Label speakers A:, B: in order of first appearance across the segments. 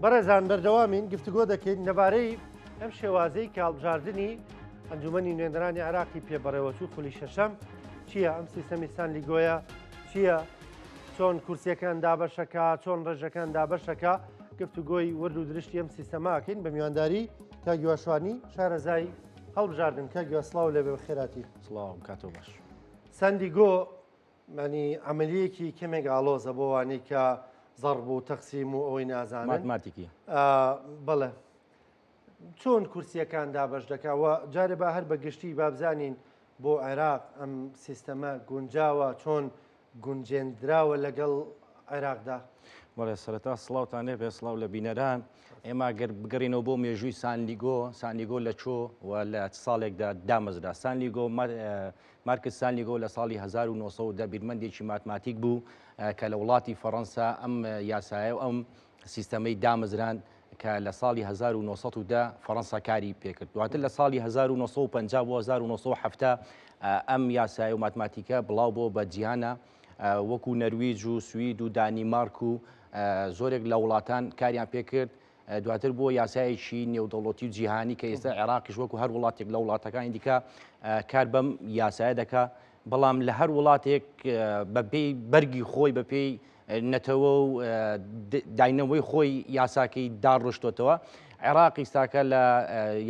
A: بەڕێزان بەردەوامین گفتوگۆ دەکەین لەبارەی ئەم شێوازەی کاڵبژاردننی ئەنجومەنی نوێنەرانی عراقی پێبەڕێوەچوو خولی شەشەم چییە؟ ئەم سیستەمی سانلیگۆیە چییە؟ چۆن کورسیەکان دابەشەکە، چۆن ڕێژەکان دابەشەکە، گفتوگۆی ورد و درشتی ئەم سیستەماکەین بە میوانداری کاگیواشوانی شارەزای هەڵبژاردن. کاگیوا سڵاو لێبێ بە خێراتی.
B: سڵاو کاتۆ باش.
A: سانلیگۆ معنی عملیەکی کەمێک ئاڵۆزە بۆ وانەی کە زەڕب و تەقسیم و ئەوەی نازانن
B: ماتماتیکی
A: بەڵێ چۆن کورسیەکان دابەش دەکەوە جارێ با هەر بەگشتی بابزانین بۆ عێراق ئەم سیستەمە گونجاوە چۆن گونجێنراوە لەگەڵ عێراقدا.
B: بەڵێ سەرەتا سڵاوتان لێ بێ سڵاو لە بینەران. ئێمە گەر بگەڕینەوە بۆ مێژووی سانلیگۆ لە چۆ و لە ساڵێکدا دامەزرا. سانلیگۆ مارکس سانلیگۆ لە ساڵی 1970 بیرمەندێکی ماتماتیک بوو کە لە وڵاتی فەڕەنسا ئەم یاسایە و ئەم سیستەمەی دامەزران کە لە ساڵی 1910 فەڕەنسا کاری پێکرد. دواتر لە ساڵی 1950 بۆ 1970 ئەم یاسایە و ماتماتیکە بڵاو بۆ بە جیهانە وەکو نەرویج و سوید و دانیمارک و زۆرێک لە وڵاتان کاریان پێکرد. دواتر بۆ یاسایەکی نێودەوڵەتی و جیهانی کە ئێستا عێراقیش وەکو هەر وڵاتێک لە وڵاتەکانی دیکە کار بەم یاسایە دەکا، بەڵام لە هەر وڵاتێک بەپێی بەرگی خۆی بەپێی نەتەوە و داینەوەی خۆی یاساکەی داڕشتۆتەوە. عێراق ئێستاکە لە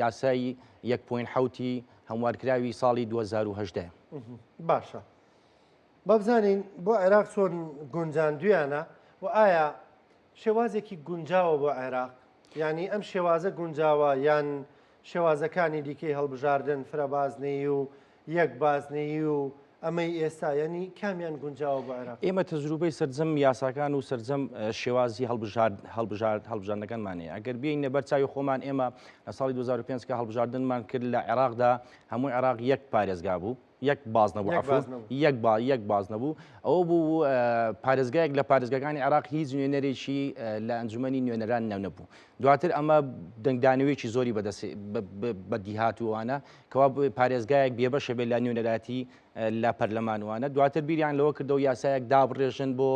B: یاسای 1.7 هەموارکراوی ساڵی 2018.
A: باشە بابزانین بۆ عێراق چۆن گونجاندویانە و ئایا شێوازێکی گونجاوە بۆ عێراق، ینی ئەم شێوازە گونجاوە یان شێوازەکانی دیکەی هەڵبژاردن فرەبازنەی و یەک بازنەی و ئەمەی ئێستا ینی کامیان گونجاوە بۆ عێراق؟
B: ئێمە تەجروبەی سەرجەم یاساکان و سەرجەم شێوازی هەڵبژاردنەکانمانەیە. ئەگەر بێینە بەرچاوی خۆمان ئێمە لە ساڵی 2005 کە هەڵبژاردنمان کرد لە عێراقدا هەمووی عێراق یەک پارێزگا بوو، یەک باز نەبوو، یەک باز نەبوو. ئەوە بوو پارێزگایەک لە پارێزگاکانی عێراق هیچ نوێنەرێکی لە ئەنجومەنی نوێنەران نەبوو. دواتر ئەمە دەنگدانەوەیکی زۆری بەدی هاتووانە کەوا پارێزگایەک بێبەشە بێت لە نوێنەراتی لە پەرلەمانوانە. دواتر بیریان لەوە کردەوە یاسایەک دابڕێژن بۆ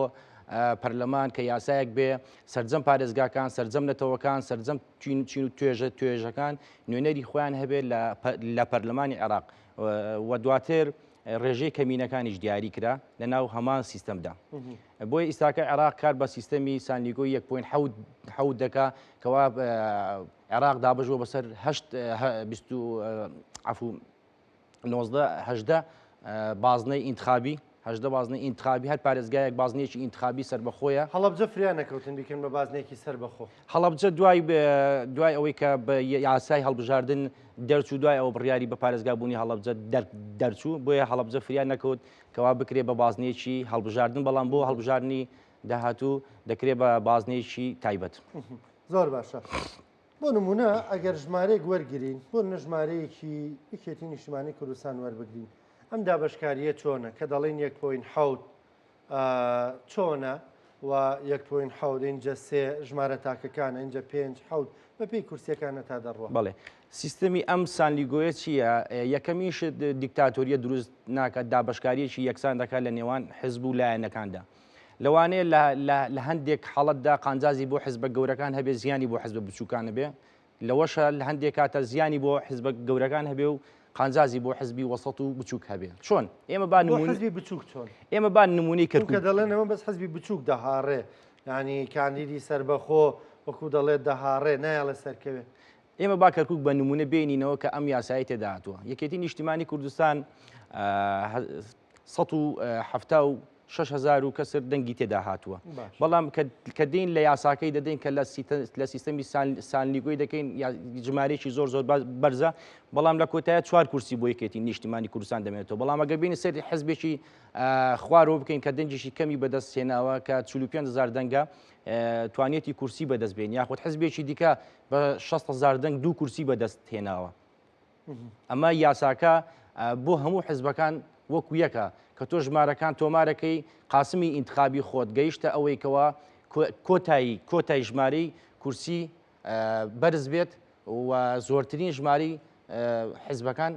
B: پەرلەمان کە یاسایەک بێ سەرجەم پارێزگاکان، سەرجەم نەتەوەکان، سەرجەم چین و توێژەکان نوێنەری خۆیان هەبێت لە پەرلەمانی عێراق و دواتر ڕێژەی کەمینەکانیش دیاری کرا لە ناو هەمان سیستەمدا. بۆی ئێستاکە عێراق کار بە سیستەمی سانلیگۆی 1.7 دەکا کەوا عێراق دابژوە بەسەر 19 بازنەی ئینتخابی، 18 بازنەی ئینتخابی، هەر پارێزگایەک بازنێکی ئینتخابی سربەخۆیە.
A: هەڵەبجە فریان نەکەوتن بیکەن بە بازنێکی سربەخۆ.
B: هەڵەبجە دوای ئەوەی کە بە یاسای هەڵبژاردن دەرچوو، دوای ئەوە بڕیاری بە پارێزگابوونی هەڵەبجە دەرچوو، بۆیە هەڵەبجە فریان نەکەوت کەوا بکرێ بە بازنێکی هەڵبژاردن، بەڵام بۆ هەڵبژاردننی داهاتوو دەکرێت بە بازنێکی تایبەت.
A: زۆر باشە. بۆ نمونە ئەگەر ژمارەیەک وەرگین بۆ نەژمارەیەکی یەکێتی نیشتیمانی کوردستان وەربگرین، ئەم دابشکاریە چۆنە کە دەڵێن 1.7 چۆنە و 1.7 اینجا 3 ژمارە تاکەکانە، اینجا 5 بەپێی کورسیەکانە تا دەڕوە.
B: بەڵێ سیستەمی ئەم سانلیگۆیە چییە؟ یەکەمیش دیکتاتۆریە دروست ناکات، دابشکاریەکی یەکسان دەکات لە نێوان حزب و لایەنەکاندا. لەوانەیە لە هەندێک حاڵەتدا قانجازی بۆ حزبە گەورەکان هەبێ، زیانی بۆ حزبە بچووکانە بێ، لەوەشە لە هەندێک کاتە زیانی بۆ حزبە گەورەکان هەبێ و قانجازی بۆ حزبی وەسەط و بچووک هەبێ. چۆن؟ ئێمە
A: حزبی بچووک چۆن؟
B: ئێمە با نمونەی کرد
A: کە دەڵێن ئەمە بەس حزبی بچووک دەهاڕێ، ینی کاندیدی سربەخۆ وەکو دەڵێت دەهاڕێ نایڵە سەرکەوێ.
B: ئێمە با کەرکک بە نمونە بینینەوە کە ئەم یاسایی تێدا هاتووە. یەکێتی نیشتیمانی کوردستان 176,000 کەسر دەنگی تێدا هاتووە، بەڵام کە دین لە یاساکەی دەدەین کە لە سیستەمی سانلیگۆی دەکەین ژمارەیەکی زۆر بەرزە، بەڵام لە کۆتایە 4 کورسی بۆ یەکێتی نیشتیمانی کوردستان دەمێتەوە. بەڵام ئەگەر بینی سەری حزبێکی خوارەوە بکەین کە دەنگێکی کەمی بەدەست هێناوە کە 45,000 دەنگە توانێتی کورسی بەدەست بێن، یاخود حزبێکی دیکە بە 60,000 دەنگ 2 کورسی بەدەست هێناوە. ئەمە یاساکە بۆ هەموو حزبەکان وەکو یەکە کە تۆ ژمارەکان تۆمارەکەی قاسمی ئینتخابی خۆت گەیشتە ئەوەی کەوا کۆتایی ژمارەی کورسی بەرز بێت و زۆرترین ژماری حزبەکان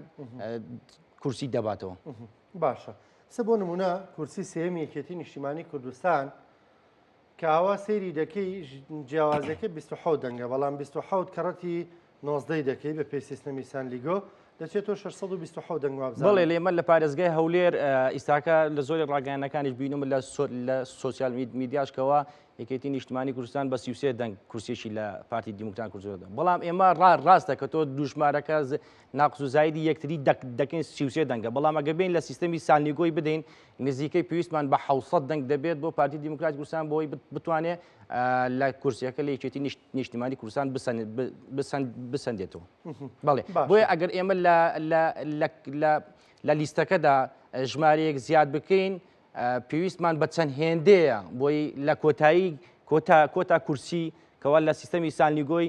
B: کورسی دەباتەوە.
A: باشە. سە بۆ نمونە کورسی سێمی یەکێتی نیشتیمانی کوردستان کاوا سەیری دەکەی جیاوازەکە 27 دەنگە بەڵام 27 کەڕەتی 90 دەکەی بە پێی سیستەمی سانلیگۆ دەچێتەوە 627 دەنگ وابزانە.
B: بەڵێ لێمە لە پارێزگای هەولێر ئیستاکە لە زۆری ڕاگەیانەکانیش بینم لە سوسیال میدیاشکەوە یەکێتی نیشتیمانی کوردستان بە 33 دەنگ کورسێکی لە پارتی دیموکرات کوردستان بەڵام ئێمە ڕاستە کە تۆ دوژمارەکە ناقص و زایدی یەکتری دەکەین 33 دەنگە بەڵام ئەگە بین لە سیستەمی سانلیگۆی بدەین نزیکەی پێویستمان بە 700 دەنگ دەبێت بۆ پارتی دیموکرات کوردستان بۆی بتوانێت لە کورسیەکە لە یەکێتی نیشتیمانی کوردستان بسەندێتەوە. بەڵێ بۆیە ئەگەر ئێمە لە لیستەکەدا ژمارەیەک زیاد بکەین پێویستمان بە چەند هێندەیە بۆی لە کۆتایی کۆتا کورسی کەوا لە سیستەمی سانلیگۆی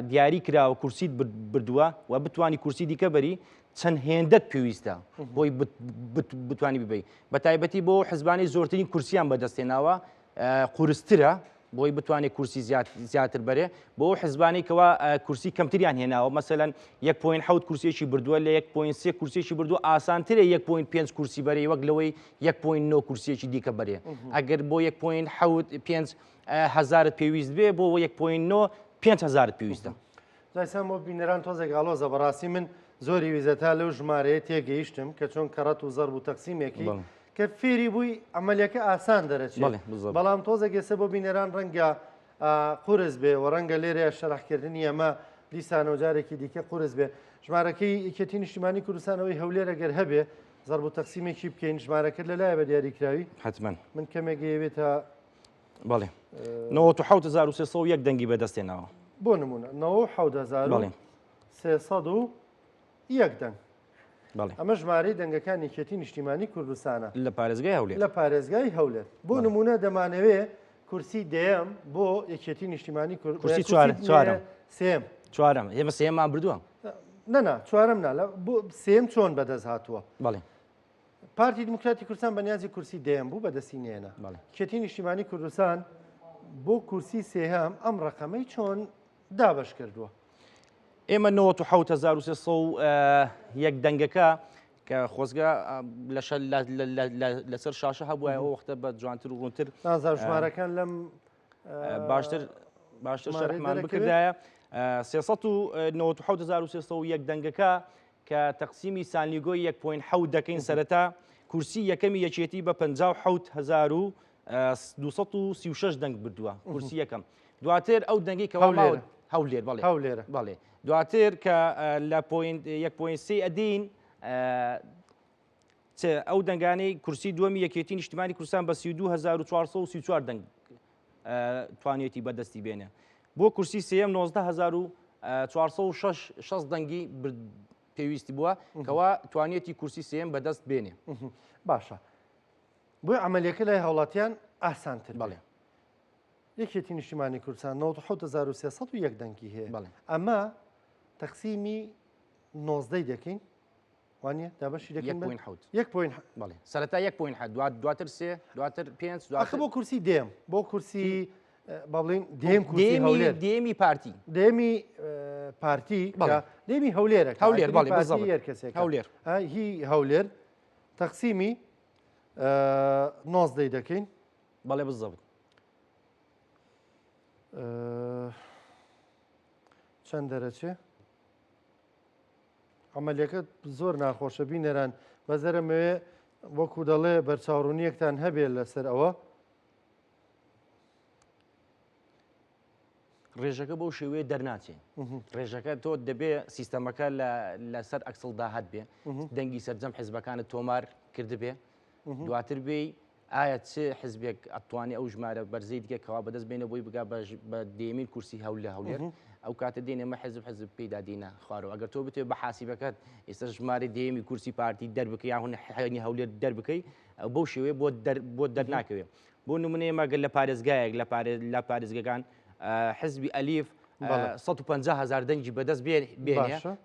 B: دیاری کراوە کورسیت بردووە و بتوانی کورسی دیکە بەری چەند هێندەت پێویستە بۆی بتوانی ببی بە تایبەتی بۆ حزبانی زۆرترین کورسیان بەدەستێناوە قورسترە بۆی بتوانێت کورسی زیاتر بەرێ بۆ حزبانی کەوا کورسی کەمتریان هێناوە مەسەلەن 1.7 کورسێکی بردووە لە 1.3 کورسێکی بردووە ئاسانترە 1.5 کورسی بەرێ وەک لەوەی 1.9 کورسێکی دیکە بەرێ ئەگەر بۆ 1.5 هەزارت پێویست بێ بۆ 1.9 5,000 پێویستە.
A: زایسان بۆ بینەران تۆزێک ئاڵۆزە بەڕاستی من زۆری ویزەتا لەو ژمارەیە تێگەیشتم کە چۆن کەڕەت و زەرب و تەقسیمێکی کە فێری بووی ئەمەلیەکە ئاسان دەرەچێت بەڵام تۆزێک ئێستا بۆ بینەران ڕەنگە قورس بێ و ڕەنگە لێرە شەرحکردنی ئەمە دیسانە و جارێکی دیکە قورس بێ ژمارەکەی یەکێتی نیشتیمانی کوردستانەوەی هەولێر ئەگەر هەبێ زەرب و تەقسیمێکی بکەین ژمارەکە لەلایە بە دیاریکراوی
B: حتمما
A: من کەمێک گەیەوێتە
B: بەڵێ 93,301 دەنگی بەدەستێناوە
A: بۆ نمونە 97,301 دەنگ ئەمە ژمارەی دەنگەکانی یەکێتی نیشتیمانی کوردستانە
B: لە پارێزگای هەولێر
A: بۆ نمونە دەمانەوێت کورسی دێم بۆ یەکێتی نیشتیمانی
B: کورسی چوارەم ئێمە سێمان بردووە
A: نەنا چوارەم نالە بۆ سێم چۆن بەدەست هاتووە
B: بەڵێ
A: پارتی دیموکراتی کوردستان بەنیازی کورسی دێم بوو بەدەستی نێنە یەکێتی نیشتیمانی کوردستان بۆ کورسی سێهەم ئەم ڕقەمەی چۆن دابەش کردووە
B: ئێمە 97,301 دەنگەکە کە خۆزگە لەسەر شاشە هەبووە ئەو وەختە بە جوانتر و ڕوونتر
A: ژمارەکان لەم
B: باشتر شەرحمان بکردایە 397,301 دەنگەکە کە تەقسیمی سانلیگۆی 1.7 دەکەین سەرەتا کورسی یەکەمی یەکێتی بە 57,236 دەنگ بردووە کورسی یەکەم دواتر ئەو دەنگی کە هەولێر بەڵێ دواتر کە لە 1.3 ئەدین ئەو دەنگانەی کورسی دووەمی یەکێتی نیشتیمانی کوردستان بە 32,434 دەنگ توانێتی بەدەستی بێنێ بۆ کورسی سێم 19,406 دەنگی پێویستی بووە کەوا توانێتی کورسی سێم بەدەست بێنێ
A: باشە بۆی ئەمەلیەکە لای هاوڵاتیان ئاسانتر
B: بەڵێ
A: یەکێتی نیشتیمانی کوردستان 97,301 دەنگی هەیە ئەمە تەقسیمی 90 دەکەین وانە دابەشی دەکەین 1.7
B: بەڵێ سەرەتا 1.7 دواتر سێ دواتر 5
A: بۆ کورسی دێم بۆ کورسی بڵین دێم کورسی هەولێر
B: دێمی پارتی
A: دێمی پارتی دێمی هەولێرە
B: هەولێر
A: هەولێر هی هەولێر تەقسیمی 90 دەکەین
B: بەڵێ بزەبت
A: چەند دەرەچێ ئەمەلیەکە زۆر ناخۆشە بینەران بەزەرمەوێ وەکو دەڵێ بەرچاوڕوونیەکتان هەبێت لەسەر ئەوە
B: ڕێژەکە بەو شێوەیە دەرناچێت ڕێژەکە تۆ دەبێ سیستەمەکە لەسەر ئەکسڵدا هەت بێ دەنگی سەرجەم حیزبەکانت تۆمار کردبێ دواتر بێ ئایا چ حزبێک ئەتوانێت ئەو ژمارە بەرزەی دیکە کەوا بەدەست بێنە بۆی بگا بە دێمین کورسی هەولێر ئەو کاتە دێنێمە حزب پێدا دێنە خوارەوە ئەگەر تۆ بتێ بە حاسیبەکەت ئێستا ژمارە دێمی کورسی پارتی دەربکەی یاهون حێنی هەولێر دەربکەی بەو شێوەیە بۆ دەرناکەوێت بۆ نمونەیە مەگەر لە پارێزگایەک لە پارێزگەکان حزبی ئەلیف 150,000 دەنگی بەدەست بێنێ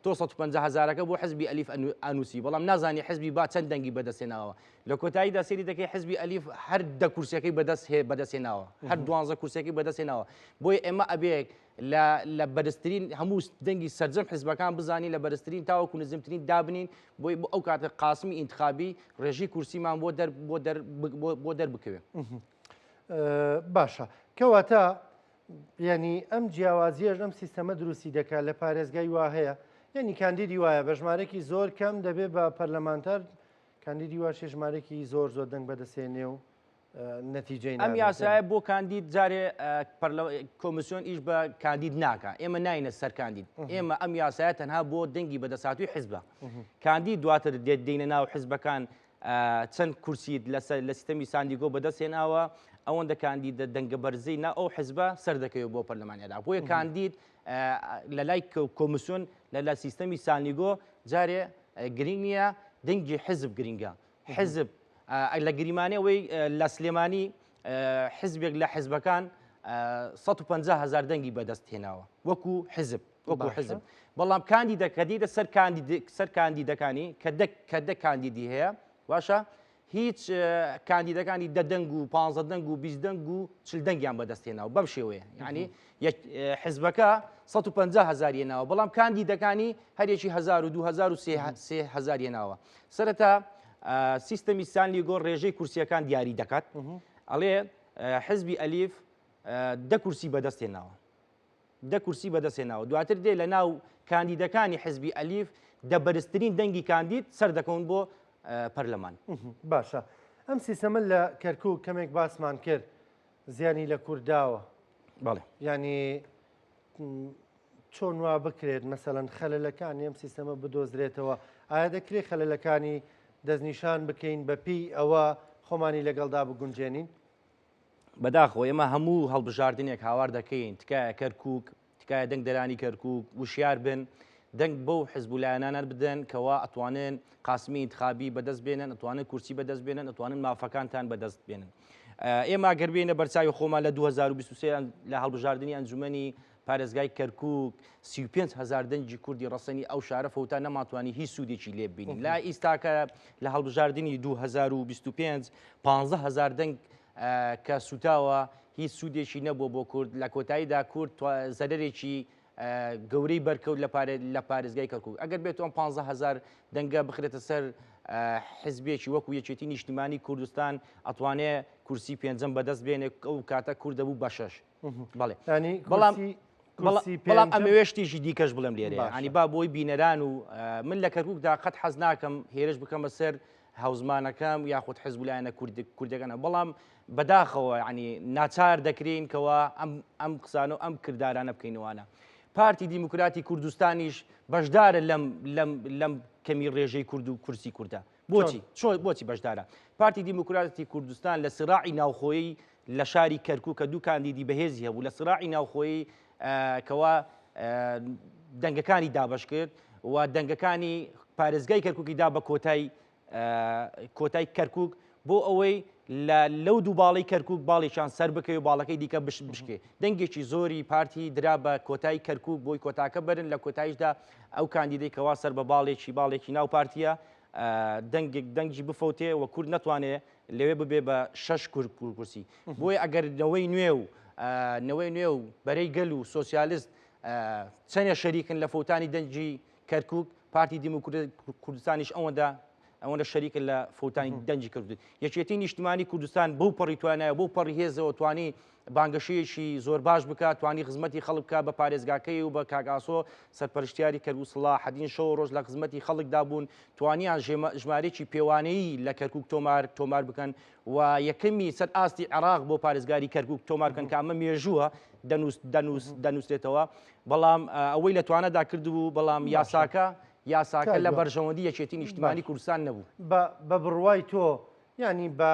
B: تۆ 150,000ەکە بۆ حزبی ئەلیف ئەنووسی بەڵام نازانی حزبی با چەند دەنگی بەدەستێناوە لە کۆتاییدا سێری دەکەی حزبی ئەلیف هەر دە کورسەکەی بەدەستێناوە هەر 12 کورسێکی بەدەستێناوە بۆی ئێمە ئەبێک لە بەرزترین هەموو دەنگی سەرجەم حزبەکان بزانی لە بەرزترین تاوەکو نزمترین دابنین بۆی ئەو کاتە قاسمی ئینتخابی ڕێژی کورسیمان بۆ دەربکەوێت
A: باشە کەواتە ینی ئەم جیاوازیەش ئەم سیستەمە دروستی دەکات لە پارێزگای وا هەیە یعنی کاندیدی وایە بە ژمارەی زۆر کەم دەبێت بە پەرلەمانتار کاندیدی واشێ ژمارەی زۆر زۆر دەنگ بەدەسێنێ و نەتیجەی
B: ئەم یاسایە بۆ کاندید جارێ کۆمیسیۆن ئیش بە کاندید ناکە ئێمە ناینە سەر کاندید ئێمە ئەم یاسایە تەنها بۆ دەنگی بەدەساتوی حیزبە کاندید دواتر دێنە ناو حیزبەکان چەند کورسیت لە سیستەمی ساندیگۆ بەدەستێناوە ئەوەندە کاندید دەنگە بەرزەی نا ئەو حیزبە سەر دەکەوێت بۆ پەرلەمانیادا بۆیە کاندید لە لای کۆمیسیۆن لە سیستەمی ساندیگۆ جارێ گرنگ نییە دەنگی حیزب گرنگە حیزب لە گریمانەوەی لە سلێمانی حیزبێک لە حیزبەکان 150,000 دەنگی بەدەست هێناوە وەکو حیزب وەکو حیزب بەڵام کاندیدە کە دیتە سەر کاندیدەکانی کە دە کاندیدی هەیە باشە هیچ کاندیدەکانی دە دەنگ و 15 دەنگ و 20 دەنگ و 40 دەنگیان بەدەست هێناوە بەم شێوەیە یعنی حیزبەکە 150,000 هێناوە بەڵام کاندیدەکانی هەرێکی 1000 و 2000 و 3000 هێناوە سەرەتا سیستەمی ساندیگۆ ڕێژەی کورسیەکان دیاری دەکات ئەڵێ حیزبی ئەلیف دە کورسی بەدەستێناوە دە کورسی بەدەستێناوە دواتر دێ لە ناو کاندیدەکانی حیزبی ئەلیف دە بەرزترین دەنگی کاندید سەر دەکەون بۆ پەرلەمان
A: باشە ئەم سیستەمە لە کەرکووک کەمێک باسمان کرد زیانی لە کورداوە
B: بەڵێ
A: ینی چۆن وا بکرێت مەسەڵەن خەلەلەکانی ئەم سیستەمە بدۆزرێتەوە ئایا دەکرێت خەلەلەکانی دەستنیشان بکەین بەپی ئەوە خۆمانی لەگەڵدا بگونجێنین
B: بەداخەوە ئێمە هەموو هەڵبژاردنێک هاوار دەکەین تکایە کەرکووک تکایە دەنگ دەرانی کەرکووک وشیار بن دەنگ بەو حیزبولایەنانە بدەن کەوا ئەتوانن قاسمی انتخابی بەدەست بێنن ئەتوانن کورسی بەدەست بێنن ئەتوانن مافەکانتان بەدەست بێنن ئێمە گەربێنە بەرچاوی خۆمان لە 2023 لە هەڵبژاردننی ئەنجومەنی پارێزگای کەرکووک 35,000 دەنگی کوردی ڕەسەنی ئەو شارە فەوتا نەماتوانی هیچ سوودێکی لێ ببینین لا ئیستاکە لە هەڵبژاردننی 2025 15,000 دەنگ کە سوتاوە هیچ سوودێکی نەبوو بۆ کورد لە کۆتاییدا کورد زەرێکی گەورەی بەرکەوت لە پارێزگای کەرکووک ئەگەر بێت ئەم 15,000 دەنگە بخرێتە سەر حیزبێکی وەکو یەکێتی نیشتیمانی کوردستان ئەتوانێت کورسی پێنجەم بەدەست بێنێ ئەو کاتە کوردە بوو بە شەش بەڵێ بەڵام ئەمەوێشتێکی دیکەش بڵێم لێرە ینی با بۆی بینەران و من لە کەرکووکدا قەت حەز ناکەم هێرش بکەمە سەر هاوزمانەکەم یاخود حیزبولایەنە کوردەکانە بەڵام بەداخەوە ینی ناچار دەکرین کەەوە ئەم قسانە و ئەم کردارانە بکەینەوەوانە پارتی دیموکراتی کوردستانیش بەشدارە لەم کەمی ڕێژەی کورد و کورسی کووردە بۆچی بەشدارە پارتی دیموکراتی کوردستان لە سراعی ناوخۆیی لە شاری کەرکووک کە دوو کاندیدی بەهێزی هەبوو لە سراعی ناوخۆیی کەوا دەنگەکانی دابش کرد و دەنگەکانی پارێزگای کەرکووکی دا بە کۆتای کەرکووک بۆ ئەوەی لەو دوو باڵی کەرکووک باڵێکیان سەر بکەوێ باڵەکەی دیکە بشکێ دەنگێکی زۆری پارتی درا بە کۆتای کەرکووک بۆی کۆتاکە بەرن لە کۆتاییشدا ئەو کاندیدەی کەوا سەر بە باڵێکی ناو پارتیە دەنگی بفەوتێ و کورد نەتوانێت لەوێ ببێ بە 6 کورسی بۆیە ئەگەر نەوەی نوێ و بەرەی گەل و سۆسیالیست چەندە شەریکن لە فەوتانی دەنگی کەرکووک پارتی دیموکراتی کوردستانیش ئەوەندە شەریکن لە فەوتانی دەنگی کردو یەکێتی نیشتیمانی کوردستان بەو پەڕی توانایە بەو پەڕی هێزەوە توانی بانگەشەیەکی زۆر باش بکات توانی خزمەتی خەڵک بکات بە پارێزگاکەی و بە کاگاسۆ سەرپەرشتیاری کەرکووک سڵاحەدین شەو ڕۆژ لە خزمەتی خەڵکدا بوون توانیان ژمارەیەکی پێوانەیی لە کەرکووک تۆمار بکەن و یەکەمی سەر ئاستی عێراق بۆ پارێزگاری کەرکووک تۆمار بکەن کە ئەمە مێژووە دەنووسێتەوە بەڵام ئەوەی لە توانەدا کردبوو بەڵام یاساکە لە بەرژەوەندی یەکێتی نیشتیمانی کوردستان نەبوو
A: بە بڕوای تۆ ینی بە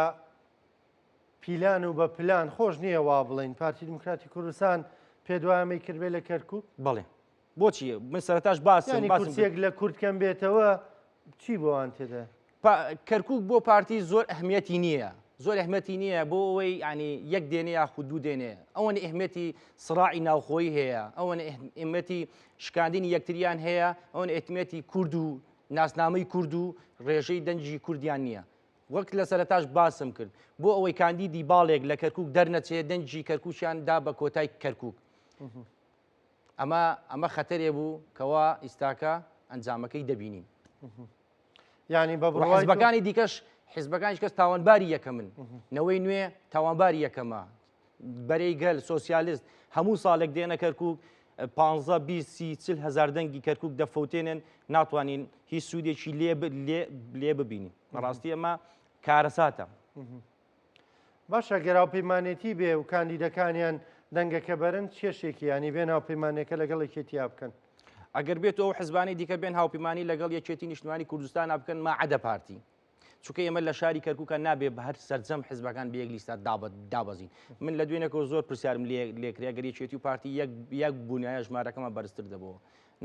A: پیلان و بە پلان خۆش نییە وا بڵین پارتی دیموکراتی کوردستان پێدوایەمەی کردبێ لە کەرکووک
B: بڵێ بۆچی من سەرەتاش
A: باسێک لە کورد کەم بێتەوە چی بۆوان تێدا
B: کەرکووک بۆ پارتی زۆر ئەهمیەتی نییە زۆر ئەهمیەتی نییە بۆ ئەوەی ینی یەک دێنێ یاخود دوو دێنێ ئەوەنە ئەهمیەتی سڕاعی ناوخۆیی هەیە ئەوەنە ئەهمیەتی شکاندنی یەکتریان هەیە ئەوەنە ئەهمیەتی کورد و ناسنامەی کورد و ڕێژەی دەنجی کوردیان نییە وەک لە سەرەتاش باسم کرد بۆ ئەوەی کاندیدی باڵێک لە کەرکووک دەرنەچێت دەنجی کەرکووکیان دا بە کۆتای کەرکووک ئەمە خەتەرێ بوو کەوا ئیستاکە ئەنجامەکەی دەبینین
A: ینی بە
B: حیزبەکانی دیکەش حیزبەکانیش کەس تاوانباری یەکەمن نەوەی نوێ تاوانباری یەکەمە بەرەی گەل سۆسیالیست هەموو ساڵێک دێنە کەرکووک 15-20-40 هزار دەنگی کەرکووک دەفەوتێنن ناتوانین هیچ سوودێکی لێ ببینین بەڕاستی ئەمە کارەساتە.
A: باشە گەر هاوپەیمانێتی بێ و کاندیدەکانیان دەنگەکە بەرن کێشێکی ینی بێن هاوپەیمانەکە لەگەڵ یەکێتیا بکەن.
B: ئەگەر بێت ئەو حزبانی دیکە بێن هاوپەیمانی لەگەڵ یەکێتی نیشتیمانی کوردستان بکەن ما عەدە پارتی چونکە ئێمە لە شاری کەرکووکە نابێ بە هەر سەرجەم حزبەکان بە یەک لیستە دابەزین. من لە دوێنێکەوە زۆر پرسیارم لێکریا گەر یەکێتی و پارتی یەک بوونایە ژمارەکەمە بەرزتر دەبەوە.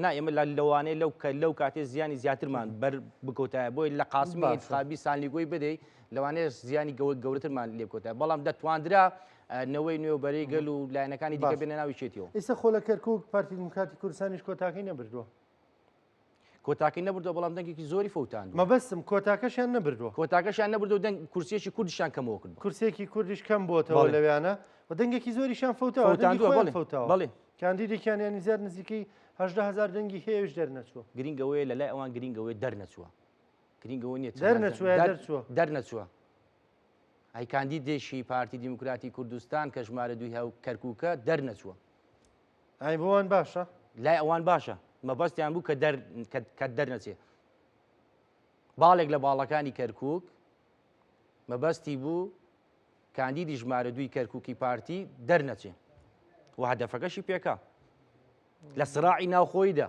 B: نا ئێمە لەوانەیە لەو کاتێ زیانی زیاترمان بەر بکەوتایە بۆی لە قاسمی ئینتخابی سانلیگۆی بدەیت لەوانەیە زیانی گەورەترمان لێ بکەوتایە بەڵام دەتواندرا نەوەی نوێوبەرەی گەل و لایەنەکانی دیکە بێنە ناوی چێتیەوە.
A: ئێستا خۆ لە کەرکووک پارتی دموکراتی کوردستانیش کۆتاکەی نەبردووە.
B: کۆتاکەی نەبردەوە بەڵام دەنگێکی زۆری فەوتاند.
A: مەبەستم کۆتاکەشیان نەبردووە.
B: کۆتاکەشیان نەبردەوە دەنگ کورسیەکی کوردیشان کەمەوە کرد.
A: کورسێکی کوردیش کەم بۆتەوە لەوێیانە و دەنگێکی زۆریشان فەوتەوە
B: بەڵێ
A: کاندیدێکیان ینی زیاد نزیکەی 18,000 دەنگی هەیەش دەرنەچووە.
B: گرنگەوەی لە لای ئەوان گرنگەوەی دەرنەچووە. گرنگەوەی نیە دەرنەچووە. ئەی کاندیدێکی پارتی دیموکراتی کوردستان کە ژمارە دوی هەو کەرکووکە دەرنەچووە.
A: ئای بۆوان باشە؟
B: لای ئەوان باشە. مەبەستیان بوو کە دەرنەچێ. باڵێک لە باڵەکانی کەرکووک مەبەستی بوو کاندیدی ژمارە دوی کەرکووکی پارتی دەرنەچێ. و هەدەفەکەشی پێکا. لە سراعی ناوخۆیدا.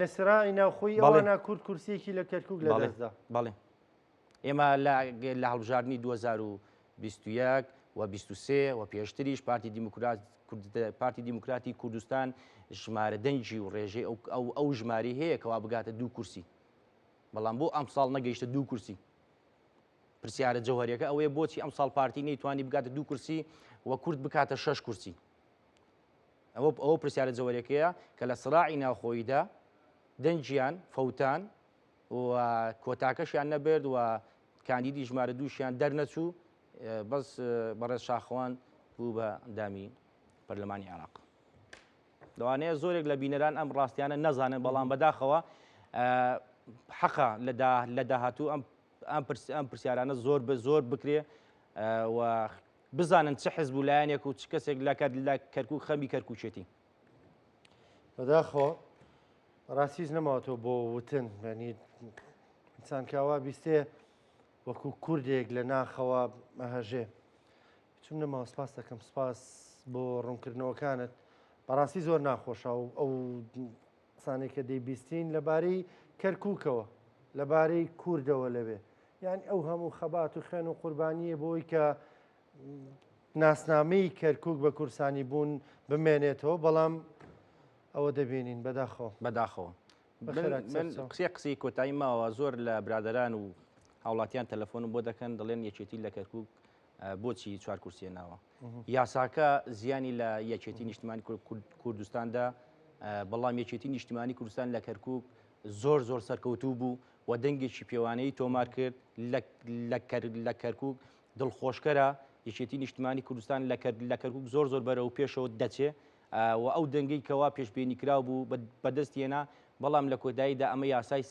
A: لە سراعی ناوخۆی ئەوانە کورد کورسێکی لە کەرکووک لە دەستدا.
B: بەڵێ. ئێمە لە هەڵبژاردننی 2021 و 23 و پێشتریش پارتی دیموکراتی کوردستان ژمارە دەنگی و ڕێژەی ئەو ژماری هەیە کەوا بگاتە 2 کورسی. بەڵام بۆ ئەم ساڵ نەگەیشتە 2 کورسی. پرسیارە جەوهریەکە ئەوەیە بۆچی ئەم ساڵ پارتی نەیتوانی بگاتە 2 کورسی و کورد بکاتە 6 کورسی. ئەوە پرسیارە جەوهریەکەیە کە لە سراعی ناوخۆییدا دەنگیان فەوتان و کۆتاکەشیان نەبرد و کاندیدی ژمارە دووشیان دەرنەچوو بەس بەڕێز شاخەوان بوو بە ئەندامی پەرلەمانی عێراق. دەوانەیە زۆرێک لە بینەران ئەم ڕاستیانە نەزانن بەڵام بەداخەوە حەقا لە داهاتوو ئەم پرسیارانە زۆر بکرێ و بزانن چه حزب و لایەنێک و چ کەسێک لە کەرکووک خەمی کەرکووچێتی.
A: بەداخەوە ڕاستیز نەماوەتەوە بۆ وتن ینی ئینسان کاوا بیستێ وەکو کوردێک لە ناخەوە ئەهەژێ. چون نەماوە سپاس دەکەم سپاس بۆ ڕوونکردنەوەکانت بەڕاستی زۆر ناخۆشە و ئەو قسانێک کە دەیبیستین لەبارەی کەرکووکەوە لەبارەی کوردەوە لەوێ یان ئەو هەموو خەبات و خوێن و قوربانیە بۆی کە ناسنامەی کەرکووک بە کورسانی بوون بمێنێتەوە بەڵام ئەوە دەبینین
B: بەداخەوە. قسەی کۆتایی ماوە زۆر لە برادەران و هاوڵاتیان تەلەفۆنم بۆ دەکەن دەڵێن یەکێتی لە کەرکووک بۆچی 4 کورسیە ناوە. یاساکە زیانی لە یەکێتی نیشتیمانی کوردستاندا بەڵام یەکێتی نیشتیمانی کوردستان لە کەرکووک زۆر سەرکەوتوو بوو و دەنگێکی پێوانەی تۆمار کرد لە کەرکووک دڵخۆشکەرە یەکێتی نیشتیمانی کوردستان لە کەرکووک زۆر بەرەو پێشەوە دەچێ و ئەو دەنگەی کەوا پێشبێنی کرا بوو بەدەستێنا بەڵام لە کۆداییدا ئەمە یاسای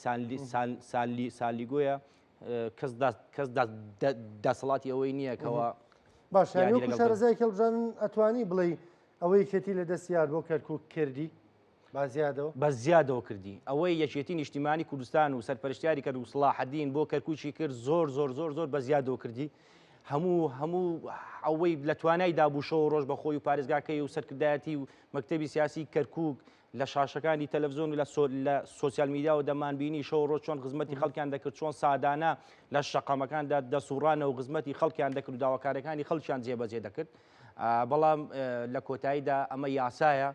B: سانلیگۆیە کەس دەسەڵاتی ئەوەی نییە کەەوە
A: باش شارەزای کەڵبژان ئەتوانی بڵێ ئەوەی کێتی لە دەستیار بۆ کەرکووک کردی بە
B: زیادەوە کردی ئەوەی یەکێتی نیشتیمانی کوردستان و سەرپەرشتیاری کرد و سڵاحەدین بۆ کەرکووکی کرد زۆر بە زیادەوە کردی هەموو ئەوەی لە توانای دابووشەوە ڕۆژ بەخۆی و پارێزگاکەی و سەرکردایەتی و مەکتەبی سیاسی کەرکووک لە شاشەکانی تەلەڤیزۆن و لە سۆسیال میدیا و دەمانبینی شەو ڕۆژ چۆن خزمەتی خەڵکیان دەکرد چۆن سادانە لە شەقەمەکاندا دەسوڕانە و خزمەتی خەڵکیان دەکرد و داواکارەکانی خەڵکیان جێبەجێ دەکرد بەڵام لە کۆتاییدا ئەمە یاسایە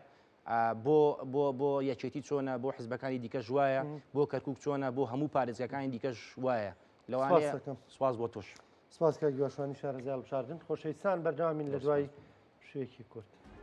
B: بۆ یەکێتی چۆنە بۆ حزبەکانی دیکەش وایە بۆ کەرکووک چۆنە بۆ هەموو پارێزگاکانی دیکەش وایە لەوانەیە سواز بۆ تۆش
A: سپاس کە گوێشوانی شارەزای هەڵبژاردن خۆشەویستان بەردەوامین لە دوای شوێکی کورد.